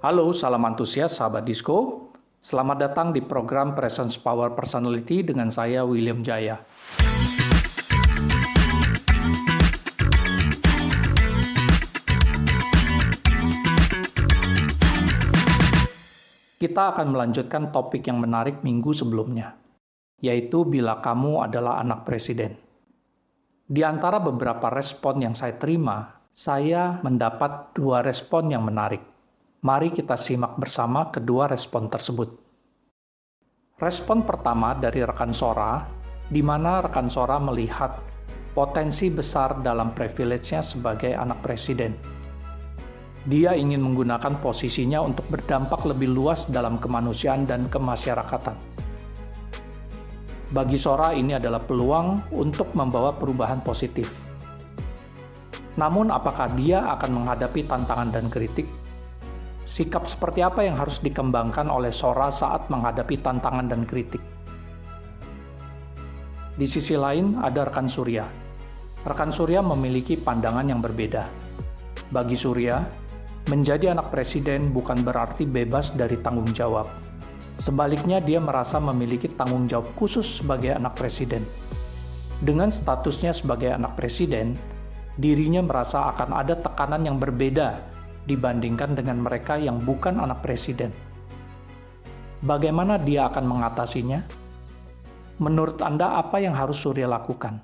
Halo, salam antusias sahabat Disko. Selamat datang di program Presence Power Personality dengan saya William Jaya. Kita akan melanjutkan topik yang menarik minggu sebelumnya, yaitu bila kamu adalah anak presiden. Di antara beberapa respon yang saya terima, saya mendapat 2 respon yang menarik. Mari kita simak bersama kedua respon tersebut. Respon pertama dari rekan Sora, di mana rekan Sora melihat potensi besar dalam privilege-nya sebagai anak presiden. Dia ingin menggunakan posisinya untuk berdampak lebih luas dalam kemanusiaan dan kemasyarakatan. Bagi Sora ini adalah peluang untuk membawa perubahan positif. Namun apakah dia akan menghadapi tantangan dan kritik? Sikap seperti apa yang harus dikembangkan oleh Sora saat menghadapi tantangan dan kritik? Di sisi lain ada rekan Surya. Rekan Surya memiliki pandangan yang berbeda. Bagi Surya, menjadi anak presiden bukan berarti bebas dari tanggung jawab. Sebaliknya dia merasa memiliki tanggung jawab khusus sebagai anak presiden. Dengan statusnya sebagai anak presiden, dirinya merasa akan ada tekanan yang berbeda dibandingkan dengan mereka yang bukan anak presiden. Bagaimana dia akan mengatasinya? Menurut Anda, apa yang harus Surya lakukan?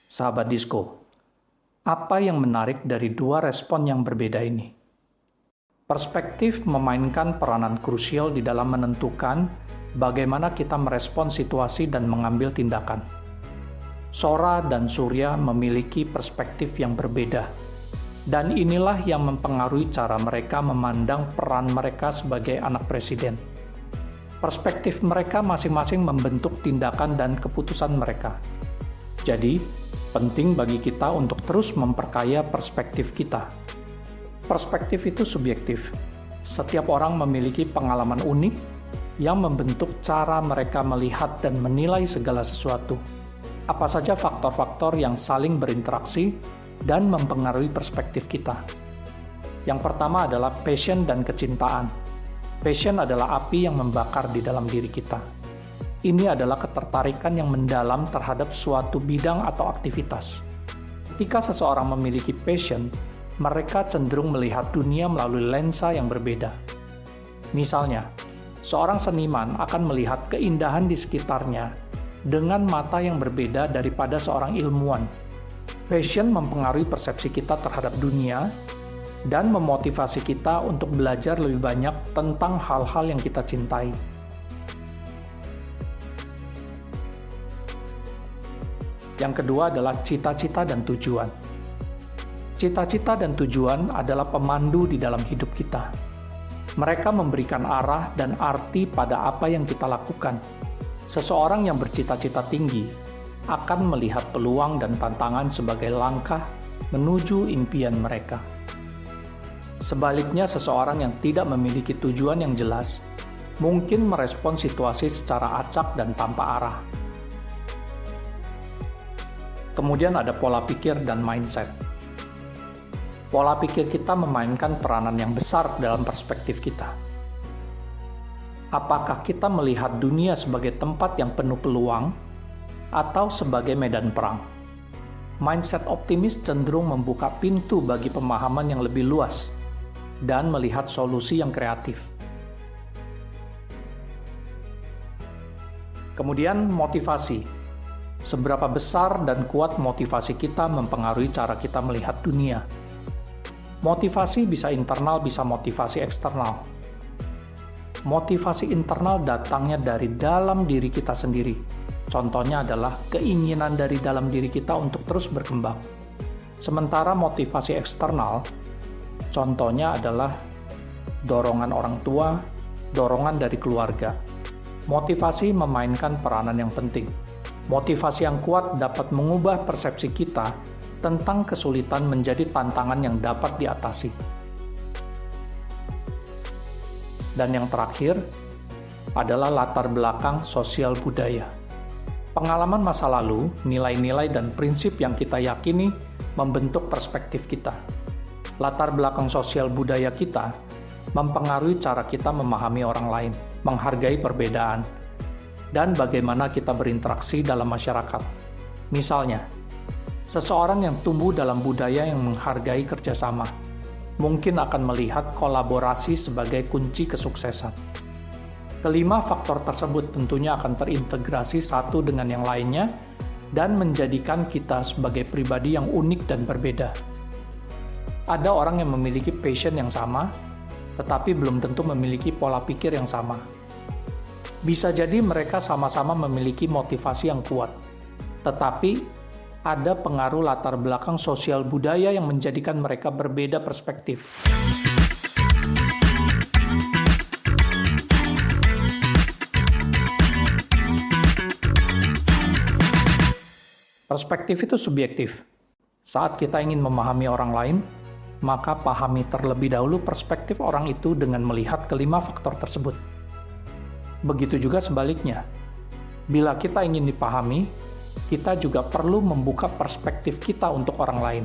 Sahabat Disko, apa yang menarik dari 2 respon yang berbeda ini? Perspektif memainkan peranan krusial di dalam menentukan bagaimana kita merespon situasi dan mengambil tindakan. Sora dan Surya memiliki perspektif yang berbeda, dan inilah yang mempengaruhi cara mereka memandang peran mereka sebagai anak presiden. Perspektif mereka masing-masing membentuk tindakan dan keputusan mereka. Jadi, penting bagi kita untuk terus memperkaya perspektif kita. Perspektif itu subjektif. Setiap orang memiliki pengalaman unik yang membentuk cara mereka melihat dan menilai segala sesuatu. Apa saja faktor-faktor yang saling berinteraksi dan mempengaruhi perspektif kita? Yang pertama adalah passion dan kecintaan. Passion adalah api yang membakar di dalam diri kita. Ini adalah ketertarikan yang mendalam terhadap suatu bidang atau aktivitas. Ketika seseorang memiliki passion, mereka cenderung melihat dunia melalui lensa yang berbeda. Misalnya, seorang seniman akan melihat keindahan di sekitarnya dengan mata yang berbeda daripada seorang ilmuwan. Passion mempengaruhi persepsi kita terhadap dunia dan memotivasi kita untuk belajar lebih banyak tentang hal-hal yang kita cintai. Yang kedua adalah cita-cita dan tujuan. Cita-cita dan tujuan adalah pemandu di dalam hidup kita. Mereka memberikan arah dan arti pada apa yang kita lakukan. Seseorang yang bercita-cita tinggi akan melihat peluang dan tantangan sebagai langkah menuju impian mereka. Sebaliknya, seseorang yang tidak memiliki tujuan yang jelas mungkin merespon situasi secara acak dan tanpa arah. Kemudian ada pola pikir dan mindset. Pola pikir kita memainkan peranan yang besar dalam perspektif kita. Apakah kita melihat dunia sebagai tempat yang penuh peluang atau sebagai medan perang? Mindset optimis cenderung membuka pintu bagi pemahaman yang lebih luas dan melihat solusi yang kreatif. Kemudian motivasi. Seberapa besar dan kuat motivasi kita mempengaruhi cara kita melihat dunia. Motivasi bisa internal, bisa motivasi eksternal. Motivasi internal datangnya dari dalam diri kita sendiri. Contohnya adalah keinginan dari dalam diri kita untuk terus berkembang. Sementara motivasi eksternal, contohnya adalah dorongan orang tua, dorongan dari keluarga. Motivasi memainkan peranan yang penting. Motivasi yang kuat dapat mengubah persepsi kita tentang kesulitan menjadi tantangan yang dapat diatasi. Dan yang terakhir adalah latar belakang sosial budaya. Pengalaman masa lalu, nilai-nilai dan prinsip yang kita yakini membentuk perspektif kita. Latar belakang sosial budaya kita mempengaruhi cara kita memahami orang lain, menghargai perbedaan, dan bagaimana kita berinteraksi dalam masyarakat. Misalnya, seseorang yang tumbuh dalam budaya yang menghargai kerjasama mungkin akan melihat kolaborasi sebagai kunci kesuksesan. Kelima faktor tersebut tentunya akan terintegrasi satu dengan yang lainnya dan menjadikan kita sebagai pribadi yang unik dan berbeda. Ada orang yang memiliki passion yang sama, tetapi belum tentu memiliki pola pikir yang sama. Bisa jadi mereka sama-sama memiliki motivasi yang kuat, tetapi ada pengaruh latar belakang sosial budaya yang menjadikan mereka berbeda perspektif. Perspektif itu subjektif. Saat kita ingin memahami orang lain, maka pahami terlebih dahulu perspektif orang itu dengan melihat kelima faktor tersebut. Begitu juga sebaliknya. Bila kita ingin dipahami, kita juga perlu membuka perspektif kita untuk orang lain.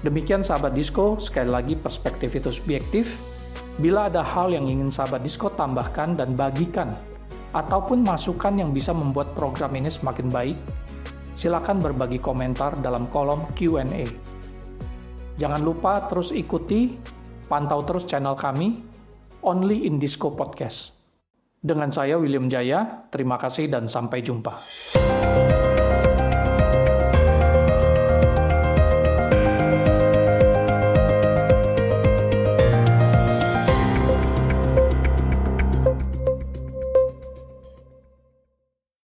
Demikian sahabat Disko, sekali lagi perspektif itu subjektif. Bila ada hal yang ingin sahabat Disko tambahkan dan bagikan, ataupun masukan yang bisa membuat program ini semakin baik, silakan berbagi komentar dalam kolom Q&A. Jangan lupa terus ikuti, pantau terus channel kami, Only in Disko Podcast. Dengan saya William Jaya, terima kasih dan sampai jumpa.